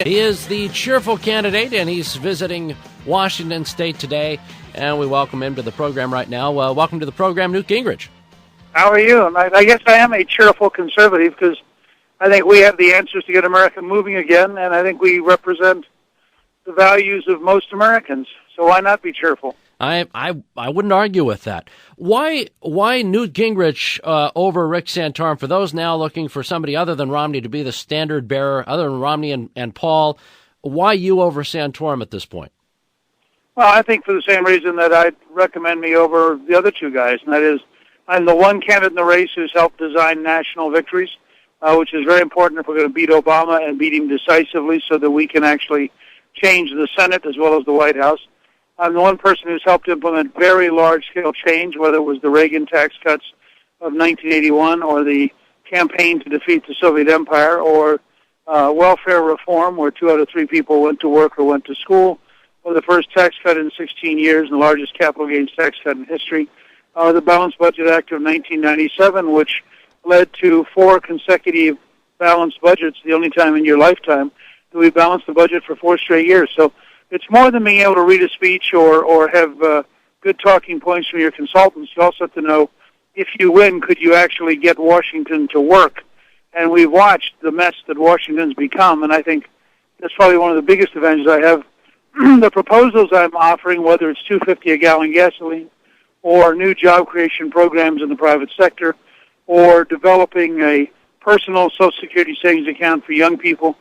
He is the cheerful candidate, and he's visiting Washington State today, and we welcome him to the program right now. Welcome to the program, Newt Gingrich. How are you? And I guess I am a cheerful conservative because I think we have the answers to get America moving again, and I think we represent the values of most Americans. So why not be cheerful? I wouldn't argue with that. Why Newt Gingrich over Rick Santorum? For those now looking for somebody other than Romney to be the standard bearer, other than Romney and Paul, why you over Santorum at this point? Well, I think for the same reason that I'd recommend me over the other two guys, and that is I'm the one candidate in the race who's helped design national victories, which is very important if we're going to beat Obama and beat him decisively so that we can actually change the Senate as well as the White House. I'm the one person who's helped implement very large-scale change, whether it was the Reagan tax cuts of 1981 or the campaign to defeat the Soviet Empire or welfare reform where 2 out of 3 people went to work or went to school, or the first tax cut in 16 years and the largest capital gains tax cut in history, or the Balanced Budget Act of 1997, which led to 4 consecutive balanced budgets, the only time in your lifetime that we balanced the budget for 4 straight years. So it's more than being able to read a speech or have good talking points from your consultants. You also have to know, if you win, could you actually get Washington to work? And we've watched the mess that Washington's become, and I think that's probably one of the biggest advantages I have. The proposals I'm offering, whether it's $2.50 a gallon gasoline or new job creation programs in the private sector or developing a personal Social Security savings account for young people,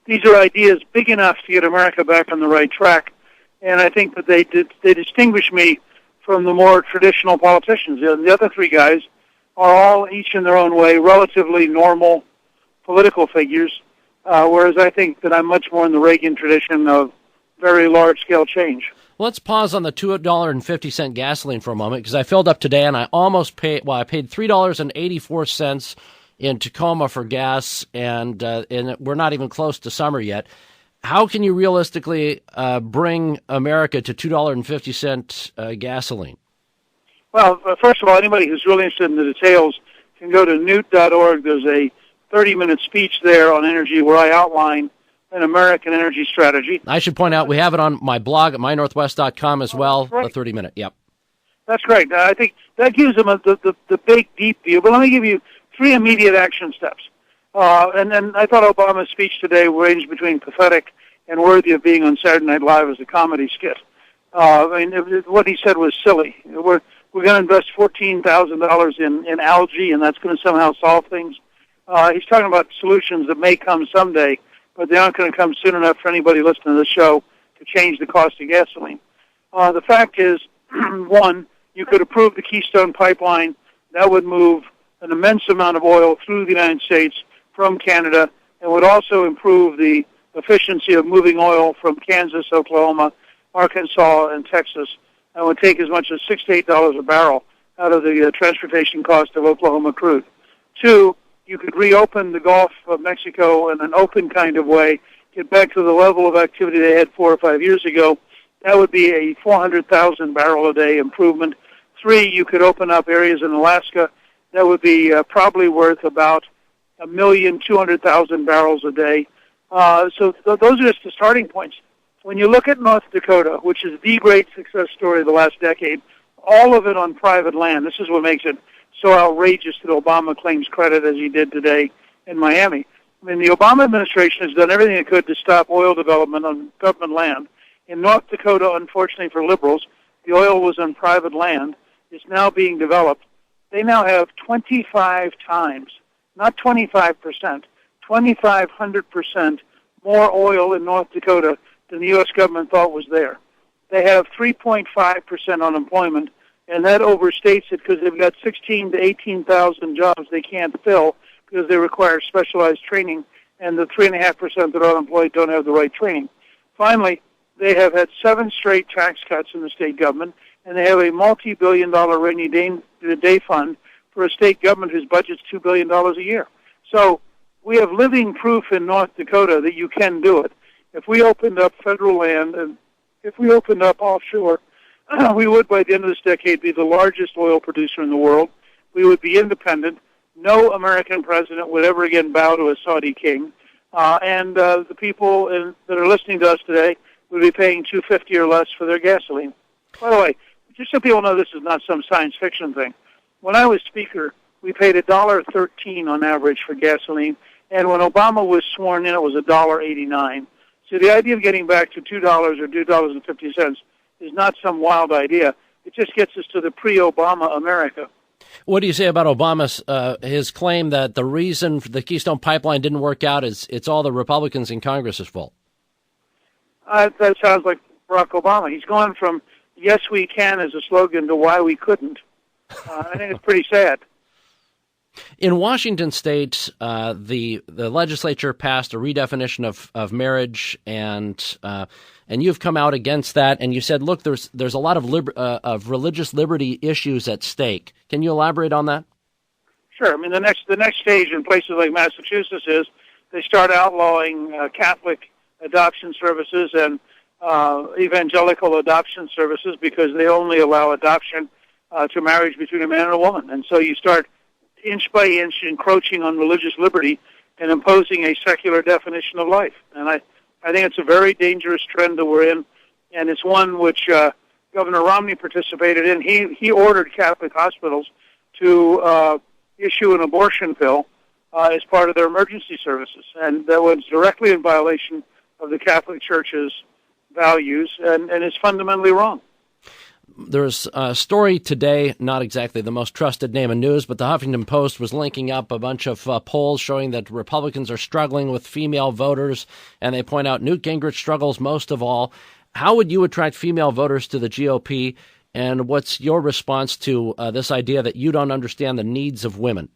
these are ideas big enough to get America back on the right track, and I think that they distinguish me from the more traditional politicians. The other 3 guys are all, each in their own way, relatively normal political figures, whereas I think that I'm much more in the Reagan tradition of very large-scale change. Let's pause on the $2.50 gasoline for a moment, because I filled up today and I almost paid, I paid $3.84 in Tacoma for gas, and we're not even close to summer yet. How can you realistically bring America to $2.50 gasoline? Well, first of all, anybody who's really interested in the details can go to newt.org. There's a 30-minute speech there on energy where I outline an American energy strategy. I should point out we have it on my blog at mynorthwest.com as well, a 30-minute, yep. That's great. I think that gives them the big, deep view. But let me give you 3 immediate action steps. And then I thought Obama's speech today ranged between pathetic and worthy of being on Saturday Night Live as a comedy skit. What he said was silly. We're going to invest $14,000 in algae, and that's going to somehow solve things. He's talking about solutions that may come someday, but they aren't going to come soon enough for anybody listening to the show to change the cost of gasoline. The fact is, 1, you could approve the Keystone Pipeline. That would move an immense amount of oil through the United States from Canada, and would also improve the efficiency of moving oil from Kansas, Oklahoma, Arkansas, and Texas, and would take as much as $6 to $8 a barrel out of the transportation cost of Oklahoma crude. 2, you could reopen the Gulf of Mexico in an open kind of way, get back to the level of activity they had 4 or 5 years ago. That would be a 400,000 barrel a day improvement. 3, you could open up areas in Alaska that would be probably worth about 1,200,000 barrels a day. So those are just the starting points. When you look at North Dakota, which is the great success story of the last decade, all of it on private land. This is what makes it so outrageous that Obama claims credit as he did today in Miami. I mean, the Obama administration has done everything it could to stop oil development on government land. In North Dakota, unfortunately for liberals, the oil was on private land. It's now being developed. They now have 25 times, not 25%, 2,500% more oil in North Dakota than the U.S. government thought was there. They have 3.5% unemployment, and that overstates it because they've got 16,000 to 18,000 jobs they can't fill because they require specialized training, and the 3.5% that are unemployed don't have the right training. Finally, they have had 7 straight tax cuts in the state government, and they have a multi-billion-dollar rainy day fund for a state government whose budget's $2 billion a year. So we have living proof in North Dakota that you can do it. If we opened up federal land and if we opened up offshore, we would, by the end of this decade, be the largest oil producer in the world. We would be independent. No American president would ever again bow to a Saudi king. and the people that are listening to us today would be paying $2.50 or less for their gasoline. By the way, just so people know, this is not some science fiction thing. When I was Speaker, we paid $1.13 on average for gasoline, and when Obama was sworn in, it was $1.89. So the idea of getting back to $2 or $2.50 is not some wild idea. It just gets us to the pre-Obama America. What do you say about Obama's his claim that the reason the Keystone Pipeline didn't work out is it's all the Republicans in Congress's fault? That sounds like Barack Obama. He's gone from "Yes, we can" as a slogan to "Why we couldn't." I think it's pretty sad. In Washington State, the legislature passed a redefinition of marriage, and you've come out against that, and you said, look, there's a lot of religious liberty issues at stake. Can you elaborate on that? Sure. I mean, the next stage in places like Massachusetts is they start outlawing Catholic adoption services and evangelical adoption services because they only allow adoption to marriage between a man and a woman, and so you start inch by inch encroaching on religious liberty and imposing a secular definition of life. And I think it's a very dangerous trend that we're in, and it's one which Governor Romney participated in. He ordered Catholic hospitals to issue an abortion pill as part of their emergency services, and that was directly in violation of the Catholic Church's values and is fundamentally wrong. There's a story today, not exactly the most trusted name in news, but the Huffington Post was linking up a bunch of polls showing that Republicans are struggling with female voters, and they point out Newt Gingrich struggles most of all. How would you attract female voters to the GOP, and what's your response to this idea that you don't understand the needs of women?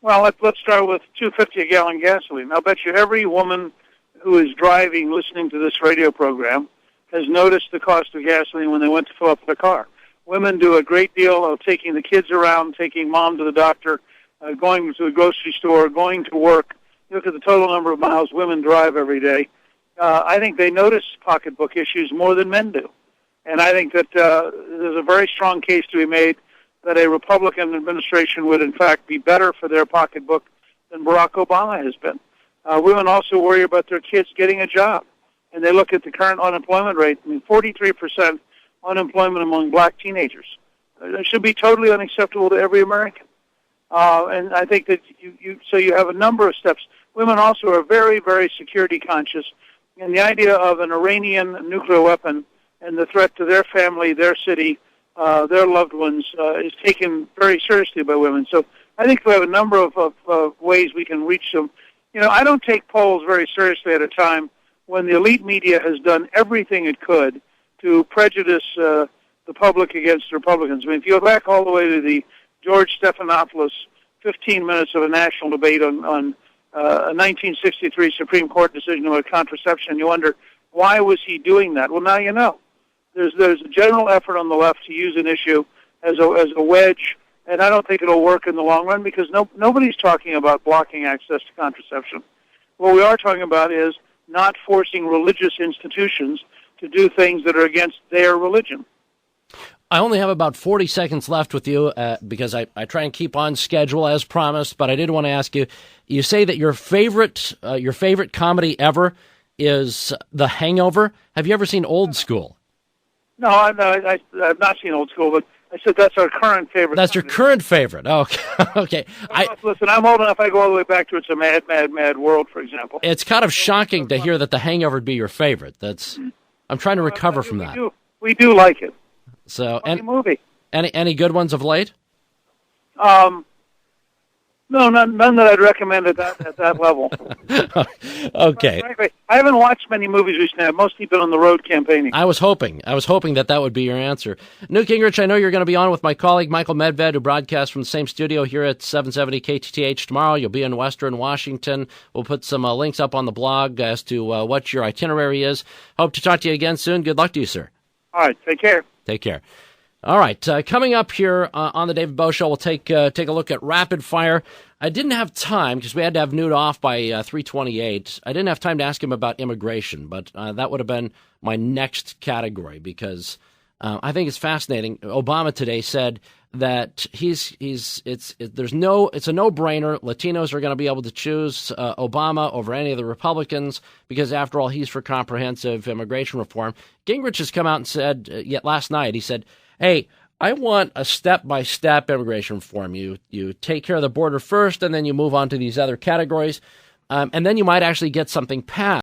Well, let's start with $2.50 a gallon gasoline. I'll bet you every woman who is driving, listening to this radio program, has noticed the cost of gasoline when they went to fill up their car. Women do a great deal of taking the kids around, taking mom to the doctor, going to the grocery store, going to work. You look at the total number of miles women drive every day. I think they notice pocketbook issues more than men do. And I think that there's a very strong case to be made that a Republican administration would, in fact, be better for their pocketbook than Barack Obama has been. Women also worry about their kids getting a job. And they look at the current unemployment rate. I mean, 43% unemployment among black teenagers. It should be totally unacceptable to every American. And I think that you have a number of steps. Women also are very, very security conscious. And the idea of an Iranian nuclear weapon and the threat to their family, their city, their loved ones is taken very seriously by women. So I think we have a number of ways we can reach them. You know, I don't take polls very seriously at a time when the elite media has done everything it could to prejudice the public against Republicans. I mean, if you go back all the way to the George Stephanopoulos 15 minutes of a national debate on a 1963 Supreme Court decision about contraception, you wonder, why was he doing that? Well, now you know. There's a general effort on the left to use an issue as a wedge, and I don't think it'll work in the long run because nobody's talking about blocking access to contraception. What we are talking about is not forcing religious institutions to do things that are against their religion. I only have about 40 seconds left with you because I try and keep on schedule as promised, but I did want to ask you, you say that your favorite comedy ever is The Hangover. Have you ever seen Old School? No, I've not seen Old School, but I said that's our current favorite. That's your current favorite. Okay. Okay. Listen, I'm old enough. I go all the way back to It's a Mad, Mad, Mad World, for example. It's kind of shocking to hear that The Hangover would be your favorite. I'm trying to recover from that. We do like it. So, Funny movie. Any good ones of late? No, none that I'd recommend at that level. Okay. Frankly, I haven't watched many movies recently. I've mostly been on the road campaigning. I was hoping that would be your answer. Newt Gingrich, I know you're going to be on with my colleague Michael Medved, who broadcasts from the same studio here at 770 KTTH tomorrow. You'll be in Western Washington. We'll put some links up on the blog as to what your itinerary is. Hope to talk to you again soon. Good luck to you, sir. All right. Take care. Take care. All right, coming up here on the David Bowe Show, we'll take a look at rapid fire. I didn't have time because we had to have Newt off by 3:28. I didn't have time to ask him about immigration, but that would have been my next category because I think it's fascinating. Obama today said that it's a no-brainer. Latinos are going to be able to choose Obama over any of the Republicans because, after all, he's for comprehensive immigration reform. Gingrich has come out and said, yet last night, he said, hey, I want a step-by-step immigration reform. You take care of the border first, and then you move on to these other categories, and then you might actually get something passed.